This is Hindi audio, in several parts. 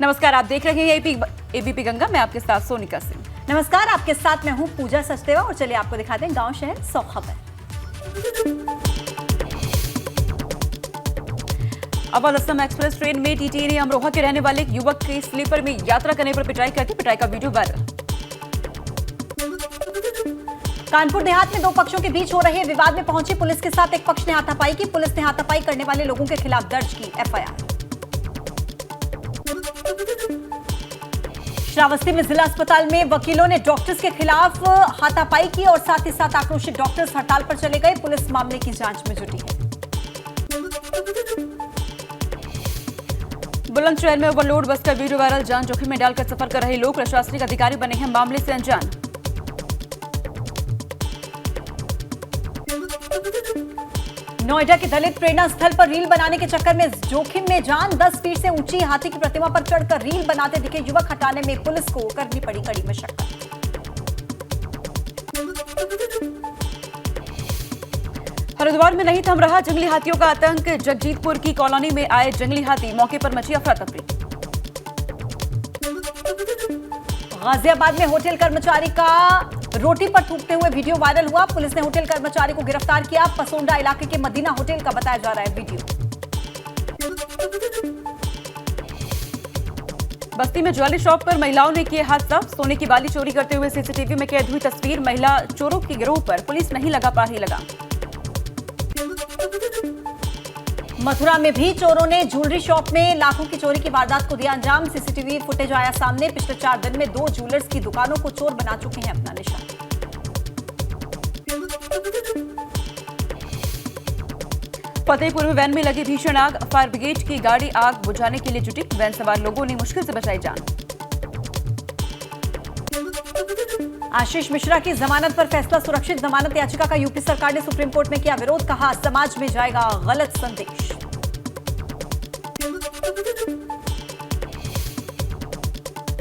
नमस्कार, आप देख रहे हैं एबीपी गंगा। मैं आपके साथ सोनिका सिंह। नमस्कार, आपके साथ मैं हूं पूजा सचदेवा और चलिए आपको दिखाते हैं गांव शहर 100 खबर। अवध असम एक्सप्रेस ट्रेन में टीटीई ने अमरोहा के रहने वाले एक युवक की स्लीपर में यात्रा करने पर पिटाई कर दी। पिटाई का वीडियो वायरल। कानपुर देहात में दो पक्षों के बीच हो रहे विवाद में पहुंची पुलिस के साथ एक पक्ष ने हाथापाई की। पुलिस ने हाथापाई करने वाले लोगों के खिलाफ दर्ज की एफआईआर। श्रावस्ती में जिला अस्पताल में वकीलों ने डॉक्टर्स के खिलाफ हाथापाई की और साथ ही साथ आक्रोशित डॉक्टर्स हड़ताल पर चले गए। पुलिस मामले की जांच में जुटी है। बुलंदशहर में ओवरलोड बस का वीडियो वायरल। जान जोखिम में डालकर सफर कर रहे लोग प्रशासनिक अधिकारी बने हैं मामले से अनजान। नोएडा के दलित प्रेरणा स्थल पर रील बनाने के चक्कर में जोखिम में जान। 10 फीट से ऊंची हाथी की प्रतिमा पर चढ़कर रील बनाते दिखे युवक। हटाने में पुलिस को करनी पड़ी कड़ी मशक्कत। हरिद्वार में नहीं थम रहा जंगली हाथियों का आतंक। जगजीतपुर की कॉलोनी में आए जंगली हाथी, मौके पर मची अफरा तफरी। गाजियाबाद में होटल कर्मचारी का रोटी पर थूकते हुए वीडियो वायरल हुआ। पुलिस ने होटल कर्मचारी को गिरफ्तार किया। पसोंडा इलाके के मदीना होटल का बताया जा रहा है वीडियो। बस्ती में ज्वेलरी शॉप पर महिलाओं ने किए हाथ साफ। सोने की बाली चोरी करते हुए सीसीटीवी में कैद हुई तस्वीर। महिला चोरों की गिरोह पर पुलिस नहीं लगा पा रही लगाम। मथुरा में भी चोरों ने ज्वेलरी शॉप में लाखों की चोरी की वारदात को दिया अंजाम। सीसीटीवी फुटेज आया सामने। पिछले 4 दिन में 2 ज्वेलर्स की दुकानों को चोर बना चुके हैं अपना निशाना। फतेहपुर में वैन में लगी भीषण आग। फायर ब्रिगेड की गाड़ी आग बुझाने के लिए जुटी। वैन सवार लोगों ने मुश्किल से बचाई जान। आशीष मिश्रा की जमानत पर फैसला सुरक्षित। जमानत याचिका का यूपी सरकार ने सुप्रीम कोर्ट में किया विरोध। कहा समाज में जाएगा गलत संदेश।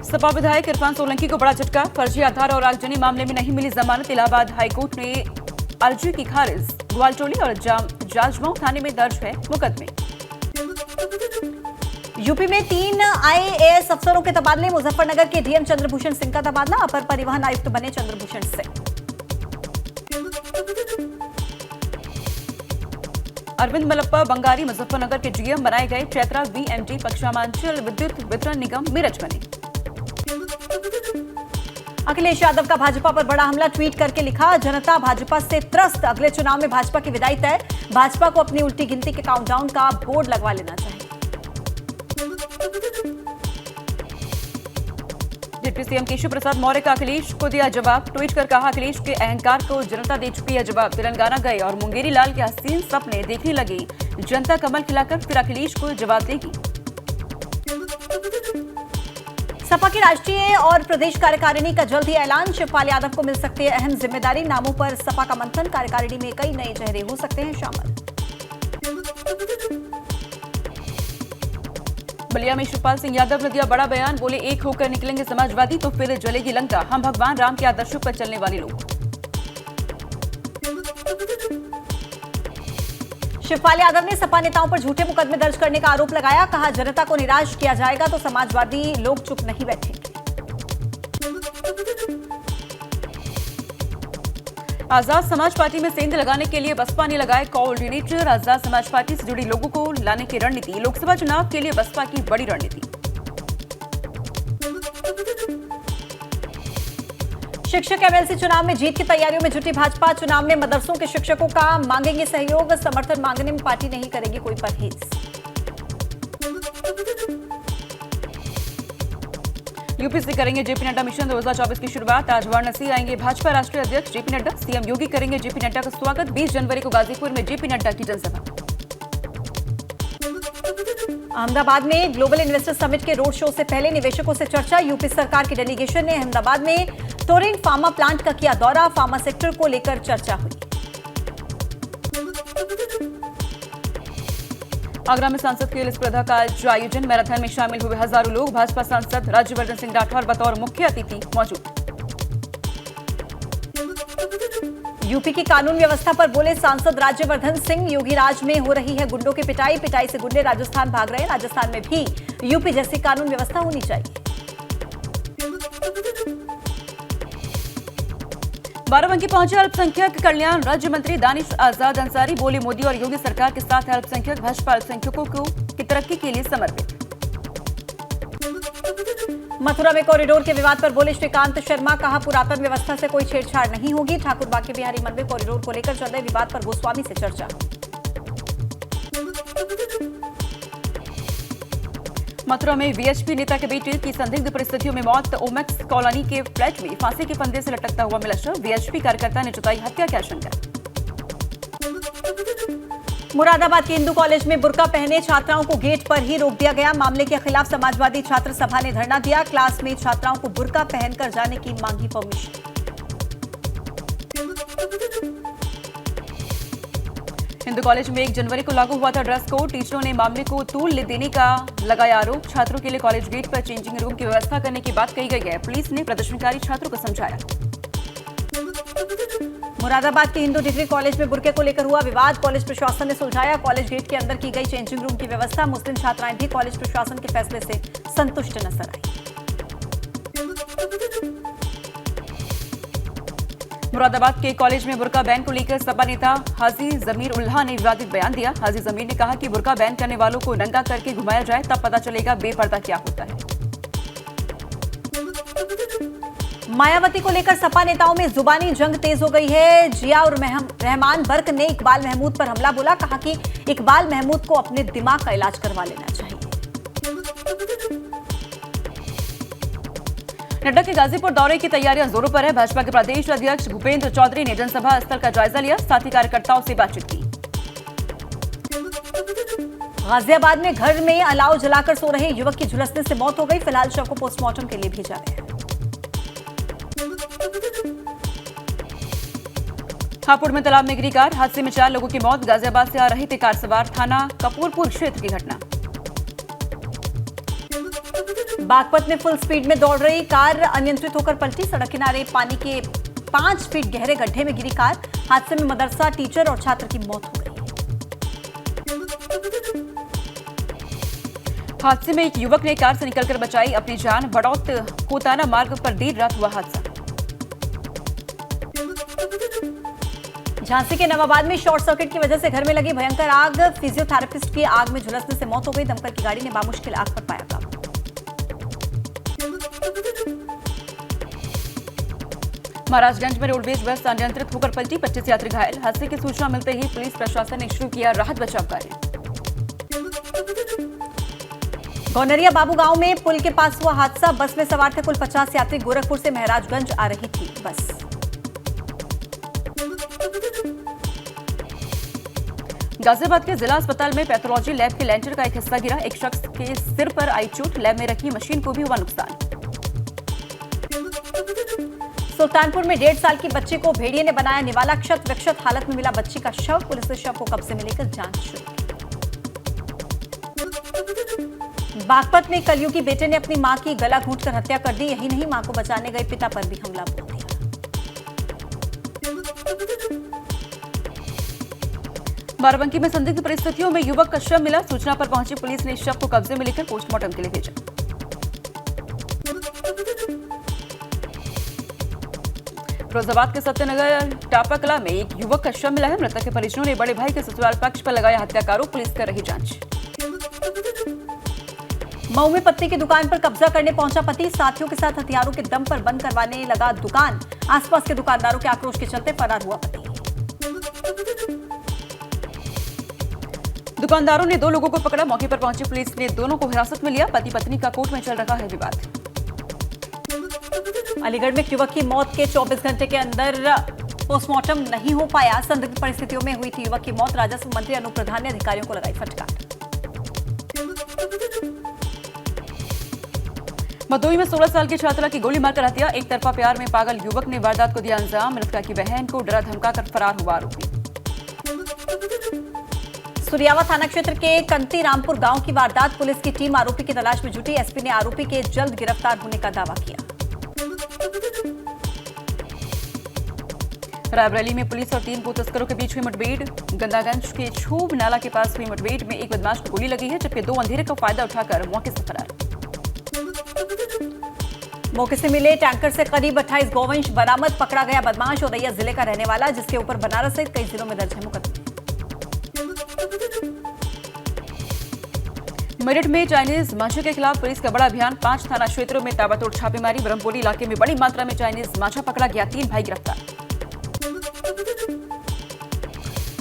सपा विधायक इरफान सोलंकी को बड़ा झटका। फर्जी आधार और आगजनी मामले में नहीं मिली जमानत। इलाहाबाद हाईकोर्ट ने अर्जी की खारिज। ग्वालटोली और जाजमऊ थाने में दर्ज है मुकदमे। यूपी में 3 आईएएस अफसरों के तबादले। मुजफ्फरनगर के डीएम चंद्रभूषण सिंह का तबादला। अपर परिवहन आयुक्त बने चंद्रभूषण सिंह। अरविंद मलप्पा बंगारी मुजफ्फरनगर के डीएम बनाए गए। चैत्रा वीएमडी पश्चिमांचल विद्युत वितरण निगम मेरठ बने। अखिलेश यादव का भाजपा पर बड़ा हमला। ट्वीट करके लिखा, जनता भाजपा से त्रस्त। अगले चुनाव में भाजपा की विदाई तय। भाजपा को अपनी उल्टी गिनती के काउंटडाउन का बोर्ड लगवा लेना चाहिए। डिप्टी सीएम केशव प्रसाद मौर्य का अखिलेश को दिया जवाब। ट्वीट कर कहा, अखिलेश के अहंकार को जनता दे चुकी है जवाब। तेलंगाना गए और मुंगेरी लाल के हसीन सपने देखने लगी। जनता कमल खिलाकर फिर अखिलेश को जवाब देगी। सपा की राष्ट्रीय और प्रदेश कार्यकारिणी का जल्द ही ऐलान। शिवपाल यादव को मिल सकती है अहम जिम्मेदारी। नामों पर सपा का मंथन। कार्यकारिणी में कई नए चेहरे हो सकते हैं शामिल। बलिया में शिवपाल सिंह यादव ने दिया बड़ा बयान। बोले, एक होकर निकलेंगे समाजवादी तो फिर जलेगी लंका। हम भगवान राम के आदर्शों पर चलने वाले लोग। शिवपाल यादव ने सपा नेताओं पर झूठे मुकदमे दर्ज करने का आरोप लगाया। कहा, जनता को निराश किया जाएगा तो समाजवादी लोग चुप नहीं बैठेंगे। आजाद समाज पार्टी में सेंध लगाने के लिए बसपा ने लगाए कोऑर्डिनेटर। आजाद समाज पार्टी से जुड़ी लोगों को लाने की रणनीति। लोकसभा चुनाव के लिए बसपा की बड़ी रणनीति। शिक्षक एमएलसी चुनाव में जीत की तैयारियों में जुटी भाजपा। चुनाव में मदरसों के शिक्षकों का मांगेंगे सहयोग। समर्थन मांगने में पार्टी नहीं करेगी कोई परहेज। यूपी से करेंगे जेपी नड्डा मिशन 2024 की शुरुआत। आज वाराणसी आएंगे भाजपा राष्ट्रीय अध्यक्ष जेपी नड्डा। सीएम योगी करेंगे जेपी नड्डा का स्वागत। 20 जनवरी को गाजीपुर में जेपी नड्डा की जनसभा। अहमदाबाद में ग्लोबल इन्वेस्टर समिट के रोड शो से पहले निवेशकों से चर्चा। यूपी सरकार की डेलीगेशन ने अहमदाबाद में टोरिन फार्मा प्लांट का किया दौरा। फार्मा सेक्टर को लेकर चर्चा हुई। आगरा में सांसद खेल स्पर्धा का आयोजन। मैराथन में शामिल हुए हजारों लोग। भाजपा सांसद राज्यवर्धन सिंह राठौर बतौर मुख्य अतिथि मौजूद। यूपी की कानून व्यवस्था पर बोले सांसद राज्यवर्धन सिंह। योगी राज में हो रही है गुंडों की पिटाई। पिटाई से गुंडे राजस्थान भाग रहे हैं। राजस्थान में भी यूपी जैसी कानून व्यवस्था होनी चाहिए। बाराबंकी पहुंचे अल्पसंख्यक कल्याण राज्य मंत्री दानिश आजाद अंसारी, बोले मोदी और योगी सरकार के साथ अल्पसंख्यक भाजपा अल्पसंख्यकों की तरक्की के लिए समर्पित। मथुरा में कॉरिडोर के विवाद पर बोले श्रीकांत शर्मा, कहा पुरातन व्यवस्था से कोई छेड़छाड़ नहीं होगी। ठाकुर बांके बिहारी मन में कॉरिडोर को लेकर चल रहे विवाद पर गोस्वामी से चर्चा। मथुरा में वीएचपी नेता के बेटे की संदिग्ध परिस्थितियों में मौत, ओमेक्स कॉलोनी के फ्लैट में फांसी के फंदे से लटकता हुआ मिला शव, वीएचपी कार्यकर्ता ने जताई हत्या की आशंका। मुरादाबाद के हिंदू कॉलेज में बुर्का पहने छात्राओं को गेट पर ही रोक दिया गया। मामले के खिलाफ समाजवादी छात्र सभा ने धरना दिया। क्लास में छात्राओं को बुर्का पहनकर जाने की मांगी परमिशन। हिंदू कॉलेज में 1 जनवरी को लागू हुआ था ड्रेस कोड, टीचरों ने मामले को तूल देने का लगाया आरोप। छात्रों के लिए कॉलेज गेट पर चेंजिंग रूम की व्यवस्था करने की बात कही गई है। पुलिस ने प्रदर्शनकारी छात्रों को समझाया। मुरादाबाद के हिंदू डिग्री कॉलेज में बुर्के को लेकर हुआ विवाद, कॉलेज प्रशासन ने सुलझाया। कॉलेज गेट के अंदर की गई चेंजिंग रूम की व्यवस्था। मुस्लिम छात्राएं भी कॉलेज प्रशासन के फैसले से संतुष्ट नजर आई। मुरादाबाद के कॉलेज में बुर्का बैन को लेकर सपा नेता हाजी जमीर उल्लाह ने विवादित बयान दिया। हाजी जमीर ने कहा कि बुर्का बैन करने वालों को नंगा करके घुमाया जाए, तब पता चलेगा बेपर्दा क्या होता है। मायावती को लेकर सपा नेताओं में जुबानी जंग तेज हो गई है। जिया और रहमान बर्क ने इकबाल महमूद पर हमला बोला, कहा कि इकबाल महमूद को अपने दिमाग का इलाज करवा लेना चाहिए। नड्डा के गाजीपुर दौरे की तैयारियां जोरों पर है। भाजपा के प्रदेश अध्यक्ष भूपेंद्र चौधरी ने जनसभा स्थल का जायजा लिया, साथ ही कार्यकर्ताओं से बातचीत की। गाजियाबाद में घर में अलाव जलाकर सो रहे युवक की झुलसने से मौत हो गई। फिलहाल शव को पोस्टमार्टम के लिए भेजा गया। हापुड़ में तालाब में गिरी कार, हादसे में 4 लोगों की मौत। गाजियाबाद से आ रहे थे कार सवार, थाना कपूरपुर क्षेत्र की घटना। बागपत में फुल स्पीड में दौड़ रही कार अनियंत्रित होकर पलटी। सड़क किनारे पानी के 5 फीट गहरे गड्ढे में गिरी कार। हादसे में मदरसा टीचर और छात्र की मौत हो गई। हादसे में एक युवक ने कार से निकलकर बचाई अपनी जान। बड़ौत कोताना मार्ग पर देर रात हुआ हादसा। झांसी के नवाबाद में शॉर्ट सर्किट की वजह से घर में लगी भयंकर आग। फिजियोथेरेपिस्ट की आग में झुलसने से मौत हो गई। दमकल की गाड़ी ने बामुश्किल आग पर पाया काबू। महाराजगंज में रोडवेज बस अनियंत्रित होकर पलटी, 25 यात्री घायल। हादसे की सूचना मिलते ही पुलिस प्रशासन ने शुरू किया राहत बचाव कार्य। गौनरिया बाबू गांव में पुल के पास हुआ हादसा। बस में सवार थे कुल 50 यात्री। गोरखपुर से महराजगंज आ रही थी बस। गाजियाबाद के जिला अस्पताल में पैथोलॉजी लैब के लेंटर का एक हिस्सा गिरा। एक शख्स के सिर पर आई चोट, लैब में रखी मशीन को भी हुआ नुकसान। सुल्तानपुर में 1.5 साल की बच्ची को भेड़िए ने बनाया निवाला। क्षत विक्षत हालत में मिला बच्ची का शव। पुलिस ने शव को कब्जे में लेकर जांच शुरू की। बागपत में कलयुगी बेटे ने अपनी मां की गला घोंटकर हत्या कर दी। यही नहीं, मां को बचाने गए पिता पर भी हमला बोल दिया। बाराबंकी में संदिग्ध परिस्थितियों में युवक का शव मिला। सूचना पर पहुंची पुलिस ने शव को कब्जे में लेकर पोस्टमार्टम के लिए भेजा। फिरोजाबाद के सत्यनगर टापाकला में एक युवक का शव मिला है। मृतक के परिजनों ने बड़े भाई के ससुराल पक्ष पर लगाया हत्याकारों। पुलिस कर रही जांच। मऊ में पत्नी की दुकान पर कब्जा करने पहुंचा पति। साथियों के साथ हथियारों के दम पर बंद करवाने लगा दुकान। आसपास के दुकानदारों के आक्रोश के चलते फरार हुआ पति। दुकानदारों ने 2 लोगों को पकड़ा। मौके पर पहुंची पुलिस ने दोनों को हिरासत में लिया। पति पत्नी का कोर्ट में चल रहा है विवाद। अलीगढ़ में एक युवक की मौत के 24 घंटे के अंदर पोस्टमार्टम नहीं हो पाया। संदिग्ध परिस्थितियों में हुई थी युवक की मौत। राजस्व मंत्री अनूप प्रधान ने अधिकारियों को लगाई फटकार। भदोही में 16 साल की छात्रा की गोली मारकर हत्या। एक तरफा प्यार में पागल युवक ने वारदात को दिया अंजाम। मृतका की बहन को डरा धमकाकर फरार हुआ आरोपी। सुरियावा थाना क्षेत्र के कंती रामपुर गांव की वारदात। पुलिस की टीम आरोपी की तलाश में जुटी। एसपी ने आरोपी के जल्द गिरफ्तार होने का दावा किया। रायबरेली में पुलिस और 3 भू तस्करों के बीच हुई मुठभेड़। गंदागंज के छूब नाला के पास हुई मुठभेड़ में एक बदमाश को गोली लगी है, जबकि 2 अंधेरे का फायदा उठाकर मौके से फरार। मौके से मिले टैंकर से करीब 28 गौवंश बरामद। पकड़ा गया बदमाश औरैया जिले का रहने वाला, जिसके ऊपर बनारस सहित कई जिलों में दर्ज है मुकदमे। मेरठ में चाइनीज माछा के खिलाफ पुलिस का बड़ा अभियान। 5 थाना क्षेत्रों में ताबड़तोड़ छापेमारी। ब्रह्मपुरी इलाके में बड़ी मात्रा में चाइनीज माछा पकड़ा गया। 3 भाई गिरफ्तार।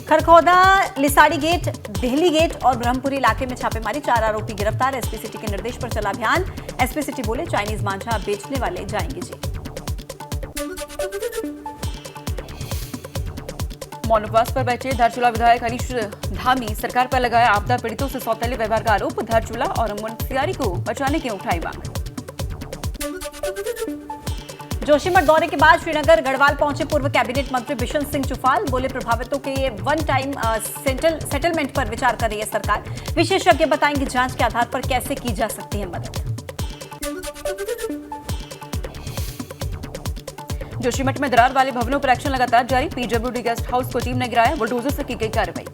खरखौदा, लिसाड़ी गेट, देहली गेट और ब्रह्मपुरी इलाके में छापेमारी। 4 आरोपी गिरफ्तार। एसपी सिटी के निर्देश पर चला अभियान। एसपी सिटी बोले, चाइनीज मांझा बेचने वाले जाएंगे जेल। मौन उपवास पर बैठे धारचूला विधायक हरीश धामी सरकार पर लगाया आपदा पीड़ितों से सौतेले व्यवहार का आरोप। धारचूला और मुनस्यारी को बचाने की उठाई मांग। जोशीमठ दौरे के बाद श्रीनगर गढ़वाल पहुंचे पूर्व कैबिनेट मंत्री बिशन सिंह चुफाल। बोले, प्रभावितों के वन टाइम सेटलमेंट पर विचार कर रही है सरकार। विशेषज्ञ बताएंगे जांच के आधार पर कैसे की जा सकती है मदद। जोशीमठ में दरार वाले भवनों पर एक्शन लगातार जारी। पीडब्ल्यूडी गेस्ट हाउस को टीम ने गिराया। बुलडोजर से की गई कार्रवाई।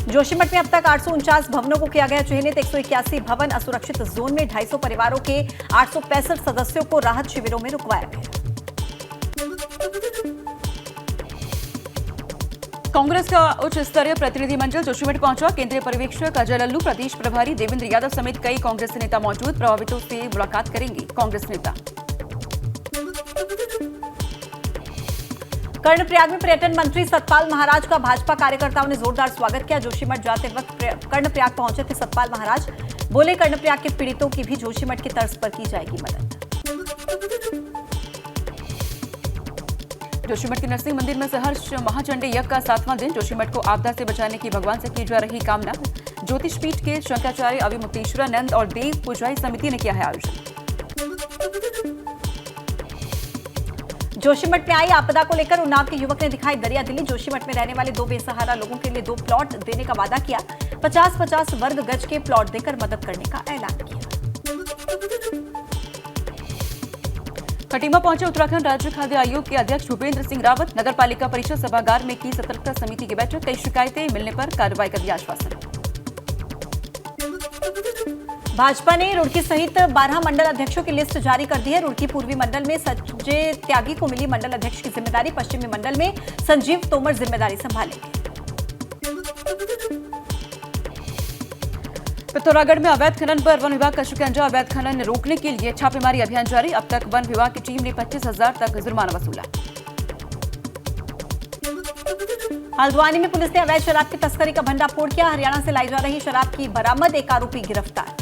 जोशीमठ में अब तक 849 भवनों को किया गया चिन्हित। 181 भवन असुरक्षित जोन में 250 परिवारों के 865 सदस्यों को राहत शिविरों में रुकवाया गया। कांग्रेस का उच्च स्तरीय प्रतिनिधिमंडल जोशीमठ पहुंचा। केंद्रीय पर्यवेक्षक अजय लल्लू, प्रदेश प्रभारी देवेंद्र यादव समेत कई कांग्रेस नेता मौजूद। प्रभावितों से मुलाकात करेंगे कांग्रेस नेता। कर्णप्रयाग में पर्यटन मंत्री सतपाल महाराज का भाजपा कार्यकर्ताओं ने जोरदार स्वागत किया। जोशीमठ जाते वक्त कर्णप्रयाग पहुंचे थे सतपाल महाराज। बोले, कर्णप्रयाग के पीड़ितों की भी जोशीमठ की तर्ज पर की जाएगी मदद। जोशीमठ के नरसिंह मंदिर में सहर्ष महाचंडी यज्ञ का 7वां दिन। जोशीमठ को आपदा से बचाने की भगवान से की जा रही कामना। ज्योतिष पीठ के शंकराचार्य अभिमुक्तेश्वरानंद और देव पूजाई समिति ने किया है आयोजन। जोशीमठ में आई आपदा को लेकर उन्नाव के युवक ने दिखाई दरियादिली। जोशीमठ में रहने वाले 2 बेसहारा लोगों के लिए 2 प्लॉट देने का वादा किया। 50-50 वर्ग गज के प्लॉट देकर मदद करने का ऐलान किया। खटीमा पहुंचे उत्तराखंड राज्य खाद्य आयोग के अध्यक्ष भूपेंद्र सिंह रावत। नगर पालिका परिषद सभागार में की सतर्कता समिति की बैठक। कई शिकायतें मिलने पर कार्रवाई का दिया आश्वासन। भाजपा ने रुड़की सहित 12 मंडल अध्यक्षों की लिस्ट जारी कर दी है। रुड़की पूर्वी मंडल में संजय त्यागी को मिली मंडल अध्यक्ष की जिम्मेदारी। पश्चिमी मंडल में संजीव तोमर जिम्मेदारी संभालेंगे। पिथौरागढ़ में अवैध खनन पर वन विभाग का शिकंजा। अवैध खनन रोकने के लिए छापेमारी अभियान जारी। अब तक वन विभाग की टीम ने 25,000 तक जुर्माना वसूला। हल्द्वानी में पुलिस ने अवैध शराब की तस्करी का भंडाफोड़ किया। हरियाणा से लाई जा रही शराब की बरामद। 1 आरोपी गिरफ्तार।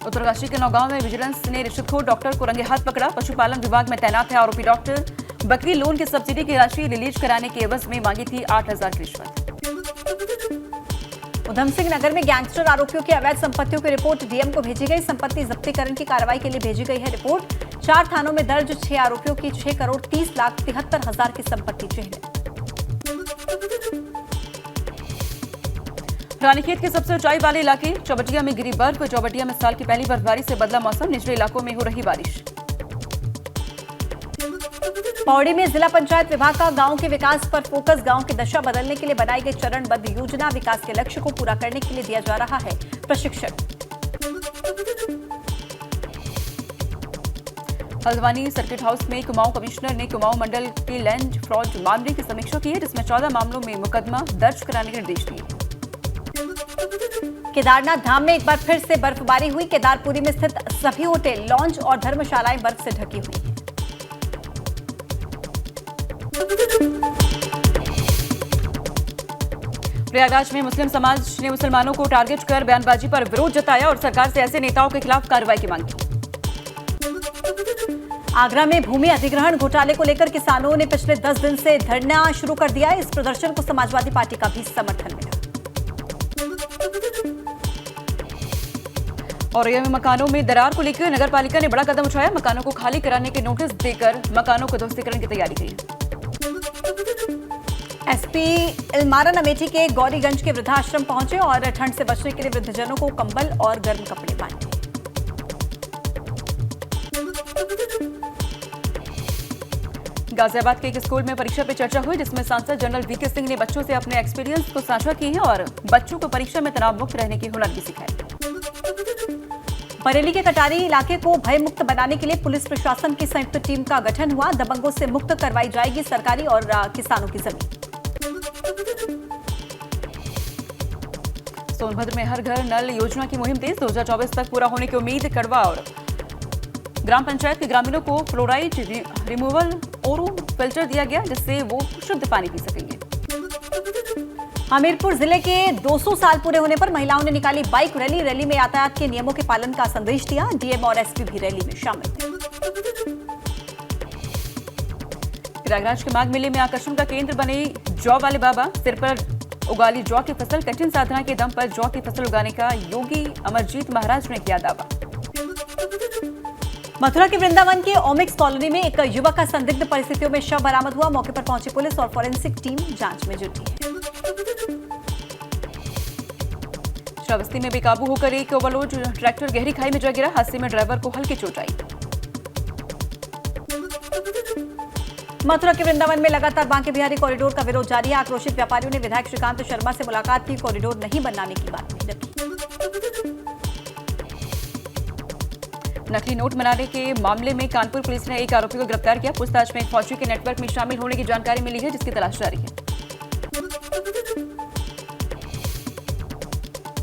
उत्तरकाशी के नौगांव में विजिलेंस ने रिश्वतखोर डॉक्टर को रंगे हाथ पकड़ा। पशुपालन विभाग में तैनात है आरोपी डॉक्टर। बकरी लोन की सब्सिडी की राशि रिलीज कराने के एवज में मांगी थी 8,000 की रिश्वत। उधम सिंह नगर में गैंगस्टर आरोपियों की अवैध संपत्तियों की रिपोर्ट डीएम को भेजी गई। संपत्ति जब्तीकरण की कार्रवाई के लिए भेजी गई है रिपोर्ट। 4 थानों में दर्ज 6 आरोपियों की 6,30,73,000 की संपत्ति चिन्हित। रानीखेत के सबसे ऊंचाई वाले इलाके चौबटिया में गिरी बर्फ। चौबटिया में साल की पहली बर्फबारी से बदला मौसम। निचले इलाकों में हो रही बारिश। पौड़ी में जिला पंचायत विभाग का गांव के विकास पर फोकस। गांव की दशा बदलने के लिए बनाई गई चरणबद्ध योजना। विकास के लक्ष्य को पूरा करने के लिए दिया जा रहा है प्रशिक्षण। हल्द्वानी सर्किट हाउस में कुमाऊं कमिश्नर ने कुमाऊं मंडल के लैंड फ्रॉड मामले की समीक्षा की है, जिसमें 14 मामलों में मुकदमा दर्ज कराने के निर्देश दिए। केदारनाथ धाम में एक बार फिर से बर्फबारी हुई। केदारपुरी में स्थित सभी होटल, लॉन्ज और धर्मशालाएं बर्फ से ढकी हुई हैं। प्रयागराज में मुस्लिम समाज ने मुसलमानों को टारगेट कर बयानबाजी पर विरोध जताया और सरकार से ऐसे नेताओं के खिलाफ कार्रवाई की मांग की। आगरा में भूमि अधिग्रहण घोटाले को लेकर किसानों ने पिछले 10 दिन से धरना शुरू कर दिया। इस प्रदर्शन को समाजवादी पार्टी का भी समर्थन मिला। औरैया में मकानों में दरार को लेकर नगर पालिका ने बड़ा कदम उठाया। मकानों को खाली कराने के नोटिस देकर मकानों को ध्वस्तीकरण की तैयारी की। एसपी इलमारन अमेठी के गौरीगंज के वृद्धाश्रम पहुंचे और ठंड से बचने के लिए वृद्धजनों को कंबल और गर्म कपड़े बांटे। गाजियाबाद के एक स्कूल में परीक्षा पे चर्चा हुई, जिसमें सांसद जनरल वीके सिंह ने बच्चों से अपने एक्सपीरियंस को साझा किए हैं और बच्चों को परीक्षा में तनाव मुक्त रहने के हुनर भी सिखाए। बरेली के कटारी इलाके को भय मुक्त बनाने के लिए पुलिस प्रशासन की संयुक्त टीम का गठन हुआ। दबंगों से मुक्त करवाई जाएगी सरकारी और किसानों की जमीन। सोनभद्र में हर घर नल योजना की मुहिम तेज, 2024 तक पूरा होने की उम्मीद। कड़वा और ग्राम पंचायत के ग्रामीणों को फ्लोराइड रिमूवल ओरो फिल्टर दिया गया, जिससे वो शुद्ध पानी पी सकेंगे। हमीरपुर जिले के 200 साल पूरे होने पर महिलाओं ने निकाली बाइक रैली। रैली में यातायात के नियमों के पालन का संदेश दिया। डीएम और एसपी भी रैली में शामिल थे। प्रयागराज के माघ मेले में आकर्षण का केंद्र बने जौ वाले बाबा। सिर पर उगाली जौ की फसल, कठिन साधना के दम पर जौ की फसल उगाने का योगी अमरजीत महाराज ने किया दावा। मथुरा के वृंदावन के ओमिक्स कॉलोनी में एक युवक का संदिग्ध परिस्थितियों में शव बरामद हुआ। मौके पर पहुंची पुलिस और फॉरेंसिक टीम जांच में जुटी है। श्रावस्ती में बेकाबू होकर एक ओवरलोड ट्रैक्टर गहरी खाई में जा गिरा। हादसे में ड्राइवर को हल्की चोट आई। मथुरा के वृंदावन में लगातार बांके बिहारी कॉरिडोर का विरोध जारी है। आक्रोशित व्यापारियों ने विधायक श्रीकांत शर्मा से मुलाकात की। कॉरिडोर नहीं बनाने की बात भी रखी। नकली नोट बनाने के मामले में कानपुर पुलिस ने एक आरोपी को गिरफ्तार किया। पूछताछ में एक फौजी के नेटवर्क में शामिल होने की जानकारी मिली है, जिसकी तलाश जारी है।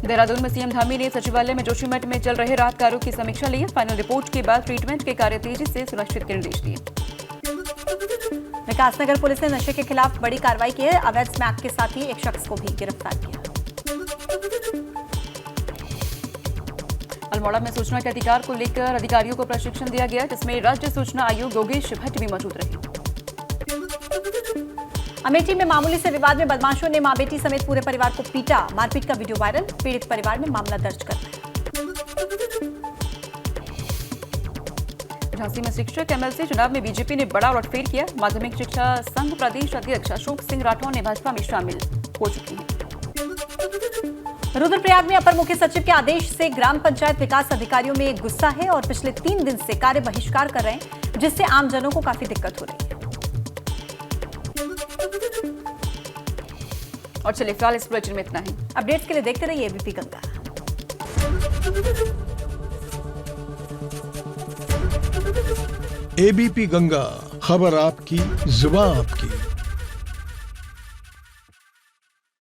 देहरादून में सीएम धामी ने सचिवालय में जोशीमठ में चल रहे राहत कार्यों की समीक्षा ली है। फाइनल रिपोर्ट के बाद ट्रीटमेंट के कार्य तेजी से सुनिश्चित के निर्देश दिए। विकासनगर पुलिस ने नशे के खिलाफ बड़ी कार्रवाई की है। अवैध स्मैक के साथ ही एक शख्स को भी गिरफ्तार किया। अल्मोड़ा में सूचना के अधिकार को लेकर अधिकारियों को प्रशिक्षण दिया गया, जिसमें राज्य सूचना आयोग योगेश भट्ट भी मौजूद रहे। अमेठी में मामूली से विवाद में बदमाशों ने मां बेटी समेत पूरे परिवार को पीटा। मारपीट का वीडियो वायरल। पीड़ित परिवार में मामला दर्ज कर दिया। झांसी में शिक्षक एमएलसी चुनाव में बीजेपी ने बड़ा उलटफेर किया। माध्यमिक शिक्षा संघ प्रदेश अध्यक्ष अशोक सिंह राठौर ने भाजपा में शामिल हो चुकी हैं। रुद्रप्रयाग में अपर मुख्य सचिव के आदेश से ग्राम पंचायत विकास अधिकारियों में गुस्सा है और पिछले 3 दिन से कार्य बहिष्कार कर रहे हैं, जिससे आमजनों को काफी दिक्कत हो रही है। और चलिए फिलहाल इस बुलेटिन में इतना ही। अपडेट्स के लिए देखते रहिए एबीपी गंगा। एबीपी गंगा, खबर आपकी, जुबान आपकी।